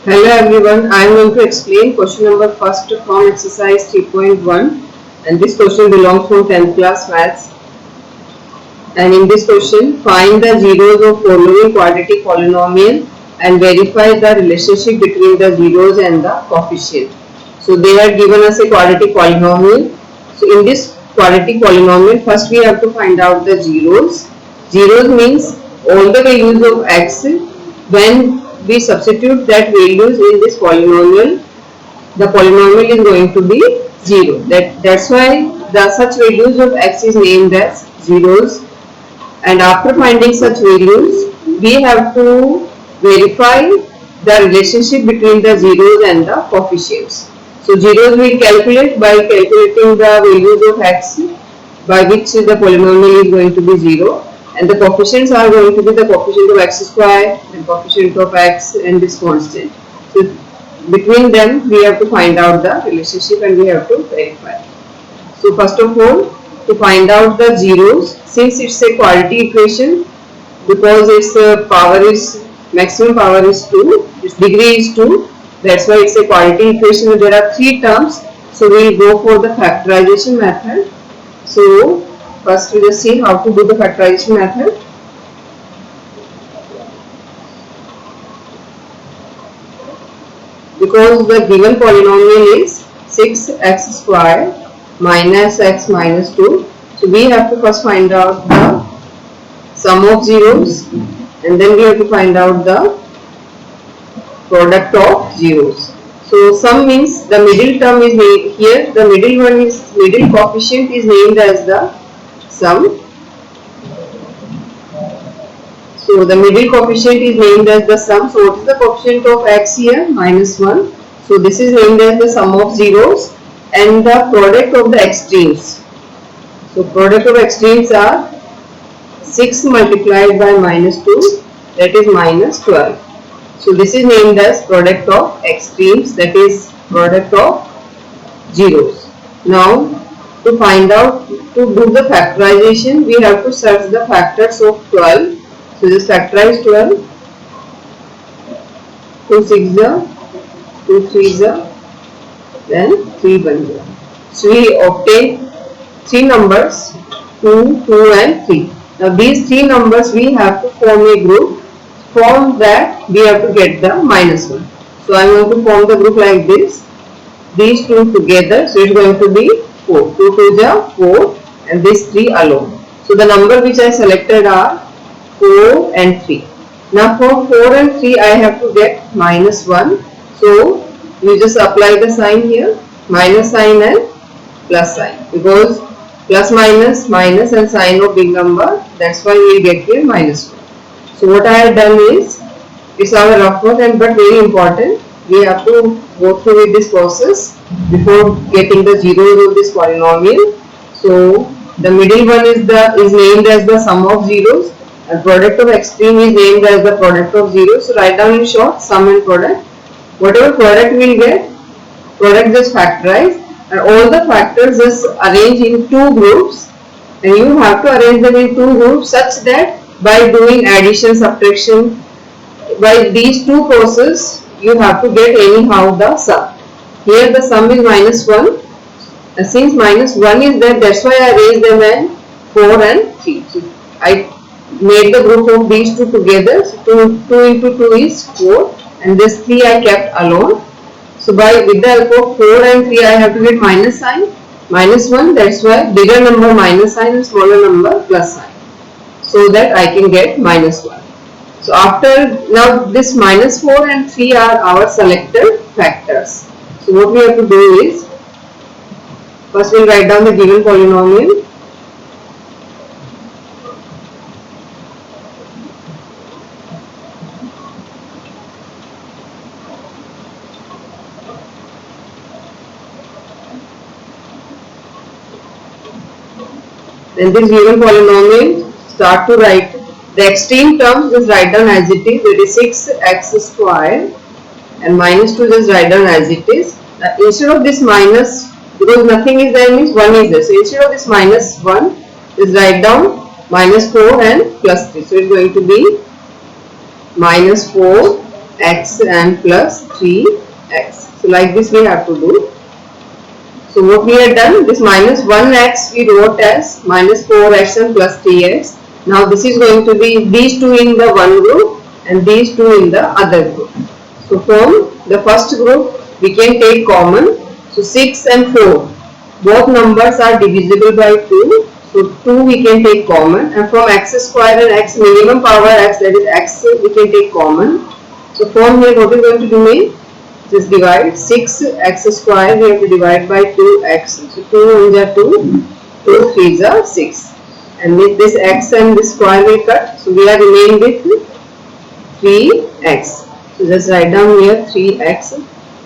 Hello everyone, I am going to explain question number first from exercise 3.1 and this question belongs from 10th class maths. And in this question, find the zeros of following quadratic polynomial and verify the relationship between the zeros and the coefficient. So they had given us a quadratic polynomial. So in this quadratic polynomial, first we have to find out the zeros. Zeros means all the values of x. When we substitute that values in this polynomial, the polynomial is going to be 0. That's why the such values of x is named as zeros. And after finding such values, we have to verify the relationship between the zeros and the coefficients. So zeros we calculate by calculating the values of x, by which the polynomial is going to be 0. And the coefficients are going to be the coefficient of x square, the coefficient of x, and this constant. So between them we have to find out the relationship and we have to verify. So first of all, to find out the zeros, since it's a quadratic equation, because its maximum power is 2, its degree is 2, that's why it's a quadratic equation. There are 3 terms, so we will go for the factorization method. So first we will see how to do the factorization method. Because the given polynomial is 6x square minus x minus 2, so we have to first find out the sum of zeros and then we have to find out the product of zeros. So sum means the middle term is made here, the middle coefficient is named as the sum. So the middle coefficient is named as the sum. So what is the coefficient of x here? Minus 1. So this is named as the sum of zeros and the product of the extremes. So product of extremes are 6 multiplied by minus 2, that is minus 12. So this is named as product of extremes, that is product of zeros. Now to find out, to do the factorization, we have to search the factors of 12. So just factorize 12. 2 6 2 3 then 3 1. So we obtain 3 numbers 2, 2 and 3. Now these 3 numbers we have to form a group. From that we have to get the minus 1. So I am going to form the group like this. These 2 together, so it is going to be 4. 2 2 are 4 and these 3 alone. So the number which I selected are 4 and 3. Now for 4 and 3 I have to get minus 1. So you just apply the sign here, minus sign and plus sign, because plus minus and sign of big number, that's why we get here minus 1. So what I have done is, it's our rough work and but very important, we have to go through with this process before getting the zeros of this polynomial. So the middle one is named as the sum of zeros and product of extreme is named as the product of zeros. So write down in short sum and product. Whatever product we will get, product just factorize and all the factors just arrange in 2 groups and you have to arrange them in 2 groups such that by doing addition, subtraction, by these 2 processes you have to get anyhow the sum. Here the sum is minus 1 and since minus 1 is there, that's why I arranged them in 4 and 3. So I made the group of these 2 together. So 2 into 2 is 4 and this 3 I kept alone. So with the help of 4 and 3 I have to get minus sign, minus 1, that's why bigger number minus sign and smaller number plus sign, so that I can get minus 1. So now this minus 4 and 3 are our selected factors. So what we have to do is, first we will write down the given polynomial. Then this given polynomial, start to write the extreme terms, just write down as it is, that is 6x square and minus 2 just write down as it is. Now instead of this minus, because nothing is there means 1 is there, so instead of this minus 1 just write down minus 4 and plus 3. So it is going to be minus 4 x and plus 3x. So like this we have to do. So what we have done, this minus 1x we wrote as minus 4x and plus 3x. Now this is going to be these two in the one group and these two in the other group. So from the first group we can take common. So 6 and 4 both numbers are divisible by 2. So 2 we can take common, and from x square and x minimum power x, that is x, we can take common. So from here what is going to remain? Just divide 6x square, we have to divide by 2x. So 2 1 are 2, 2 3 are 6. And with this x and this square will cut. So we are remaining with 3x. So just write down here 3x.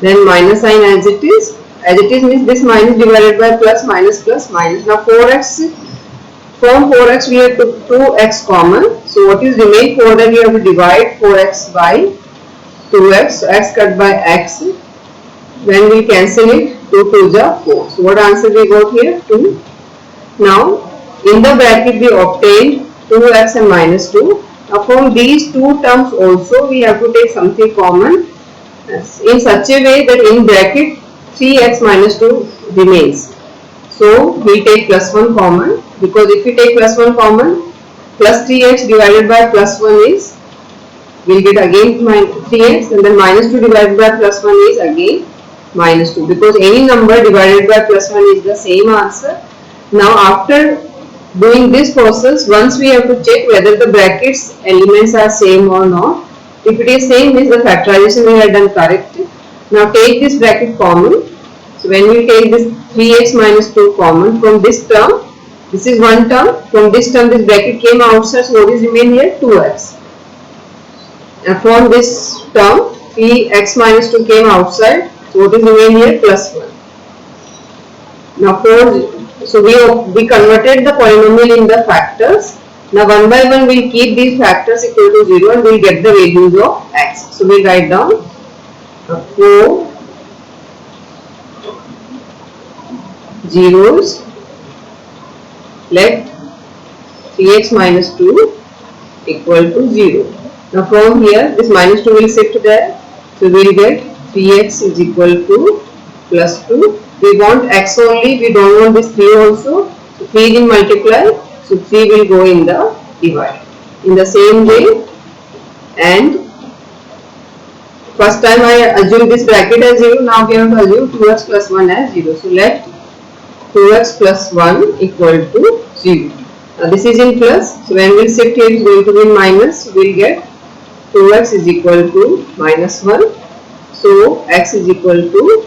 Then minus sign as it is. As it is means this minus divided by plus, minus plus minus. Now 4x, from 4x we have to 2x common. So what is remain? 4, then we have to divide 4x by 2x. So x cut by x. When we cancel it, 2 2 are 4. So what answer we got here? 2. Now in the bracket we obtained 2x and minus 2. Now from these two terms also we have to take something common in such a way that in bracket 3x minus 2 remains. So we take plus 1 common, because if we take plus 1 common, plus 3x divided by plus 1 is, we will get again 3x, and then minus 2 divided by plus 1 is again minus 2, because any number divided by plus 1 is the same answer. Now after doing this process, once we have to check whether the brackets elements are same or not. If it is same, means the factorization we have done correct. Now take this bracket common. So when we take this 3x minus 2 common from this term, this is one term, from this term this bracket came outside, so what is remain here? 2x. And from this term 3x minus 2 came outside, so what is remain here? Plus 1. Now so we converted the polynomial in the factors. Now one by one we will keep these factors equal to 0 and we will get the values of x. So we will write down 4 zeros, let 3x minus 2 equal to 0. Now from here this minus 2 will shift there. So we will get 3x is equal to plus 2. We want x only, we don't want this 3 also. So 3 will multiply, so 3 will go in the divide. In the same way, and first time I assume this bracket as 0, now we have to assume 2x plus 1 as 0. So let 2x plus 1 equal to 0. Now this is in plus, so when we will shift here it is going to be in minus, so we will get 2x is equal to minus 1. So x is equal to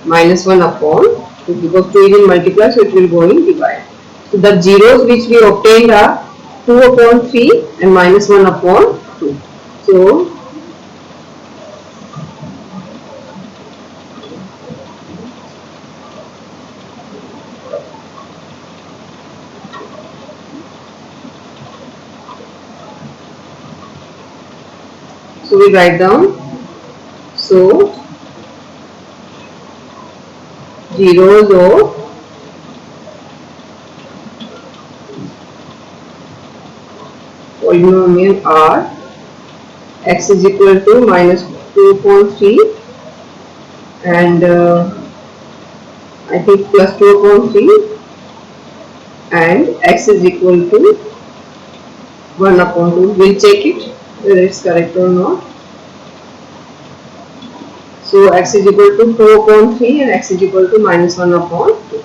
minus 1 upon 2, because 2 is in multiply, so it will go in divide. So the zeros which we obtained are 2 upon 3 and minus 1 upon 2. So we write down, so zeros of polynomial are x is equal to minus 2 upon 3 and I think plus 2 upon 3 and x is equal to 1 upon 2. We'll check it whether it's correct or not. So x is equal to 2 upon 3 and x is equal to minus 1 upon 2.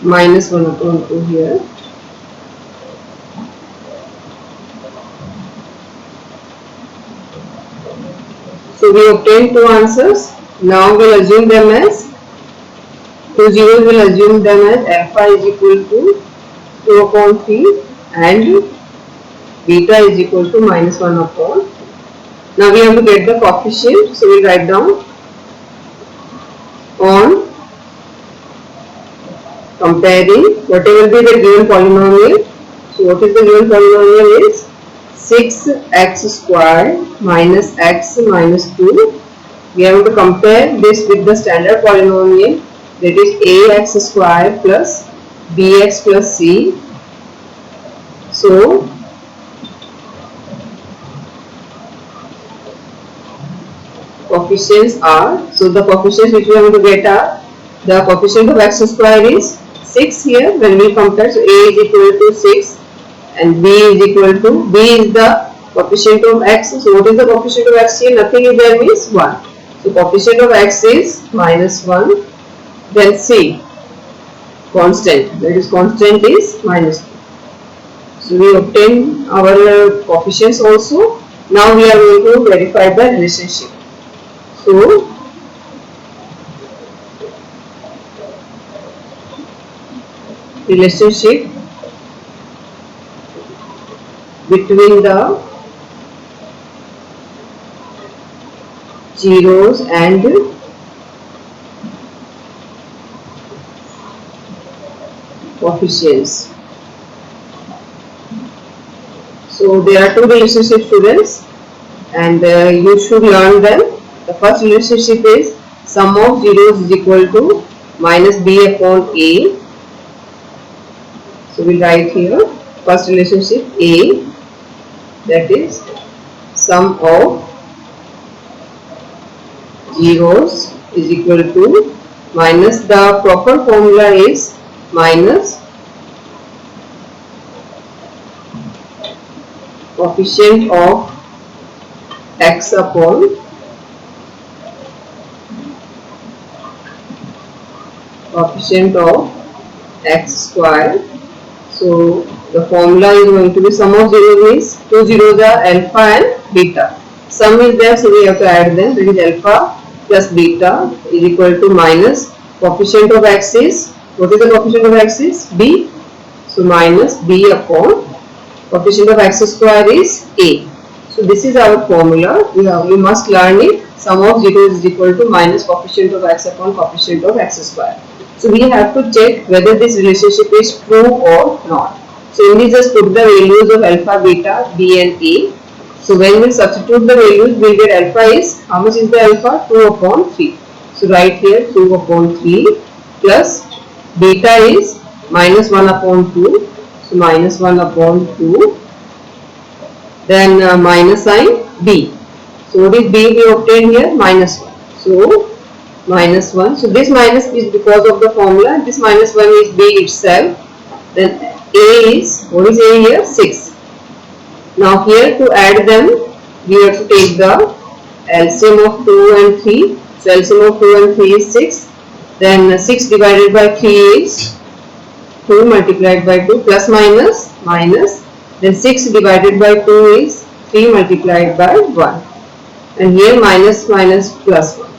Minus 1 upon 2 here. So we obtained two answers. Now we'll assume them as, two zeros will assume them as alpha is equal to 2 upon 3 and beta is equal to minus 1 upon. Now we have to get the coefficient, so we'll write down on comparing whatever be the given polynomial. So what is the given polynomial is 6x square minus x minus 2. We have to compare this with the standard polynomial, that is ax square plus bx plus c. So coefficients are, so the coefficients which we are going to get are, the coefficient of x square is 6 here when we compare, so a is equal to 6 and b is equal to, b is the coefficient of x, so what is the coefficient of x here, nothing is there means 1, so coefficient of x is -1, then c, constant, that is constant is -2. So we obtain our coefficients also. Now we are going to verify the relationship. So relationship between the zeros and coefficients. So there are two relationships, students, and you should learn them. The first relationship is sum of zeros is equal to minus b upon a. So we write here first relationship a, that is sum of zeros is equal to minus, the proper formula is minus coefficient of x upon coefficient of x square. So the formula is going to be sum of zeros means two zeros are alpha and beta. Sum is there, so we have to add them. That is alpha plus beta is equal to minus coefficient of x is, what is the coefficient of x is? B. So minus b upon coefficient of x square is a. So this is our formula. We must learn it. Sum of zeros is equal to minus coefficient of x upon coefficient of x square. So we have to check whether this relationship is true or not. So we just put the values of alpha, beta, b and a. So when we substitute the values, we will get alpha is, how much is the alpha? 2 upon 3. So write here 2 upon 3 plus beta is minus 1 upon 2. So minus 1 upon 2. Then minus sign b. So what is b we obtained here? Minus 1. So minus 1. So this minus is because of the formula. This minus 1 is b itself. Then a is, what is a here? 6. Now here to add them, we have to take the LCM of 2 and 3. So LCM of 2 and 3 is 6. Then 6 divided by 3 is 2 multiplied by 2 plus minus minus. Then 6 divided by 2 is 3 multiplied by 1. And here minus minus plus 1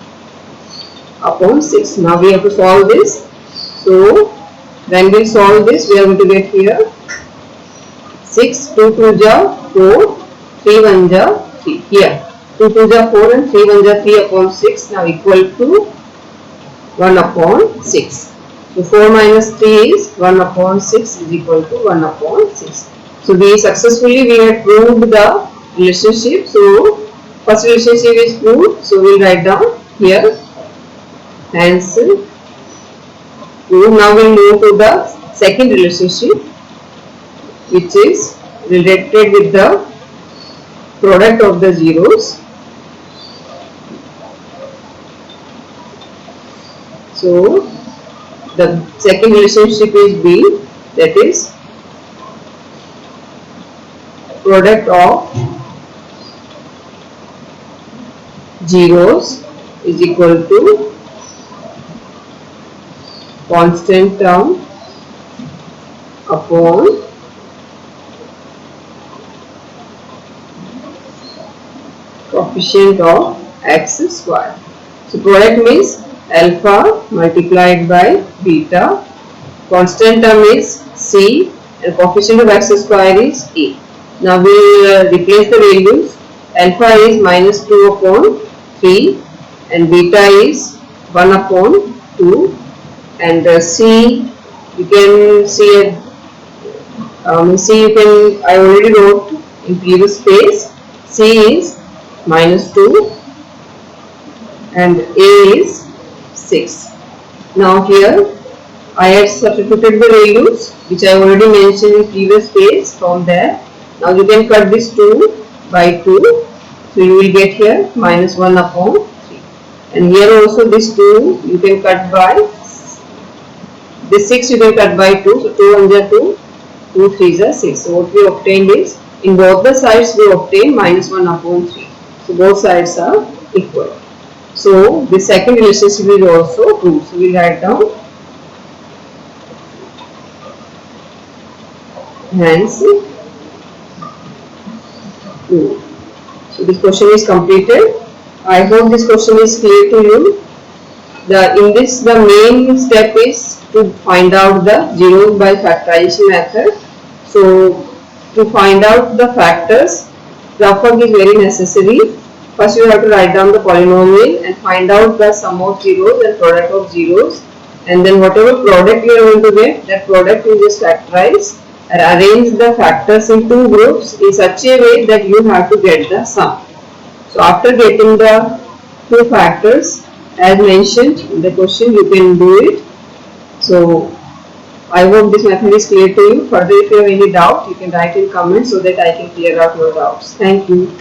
upon 6. Now we have to solve this. So when we solve this, we are going to get here 6, 2 2 ja 4, 3 1 ja 3. Here 2 2 ja 4 and 3 1 ja 3 upon 6 now equal to 1 upon 6. So 4 minus 3 is 1 upon 6 is equal to 1 upon 6. So we successfully have proved the relationship. So first relationship is proved. So we will write down here. Hence proved. Now we will move to the second relationship, which is related with the product of the zeros. So the second relationship is B, that is product of zeros is equal to constant term upon coefficient of x square. So product means alpha multiplied by beta, constant term is c, and coefficient of x square is a. Now we will replace the values. Alpha is minus 2 upon 3 and beta is 1 upon 2, and c you can see C you can, I already wrote in previous page. C is minus 2 and A is 6. Now here I have substituted the values which I already mentioned in previous page from there. Now you can cut this 2 by 2. So you will get here minus 1 upon 3. and here also this 2 you can cut by, this 6 you can cut by 2, so 2 1s are 2, 2 3s are 6. So what we obtained is, in both the sides we obtain minus 1 upon 3. So both sides are equal. So the second relationship is also true. So we write down, hence true. So this question is completed. I hope this question is clear to you. In this, the main step is to find out the zeros by factorization method. So to find out the factors, rough work is very necessary. First you have to write down the polynomial and find out the sum of zeros and product of zeros, and then whatever product you are going to get, that product you just factorize and arrange the factors in two groups in such a way that you have to get the sum. So after getting the two factors as mentioned in the question, you can do it. So I hope this method is clear to you. Further, if you have any doubt, you can write in comments so that I can clear out your doubts. Thank you.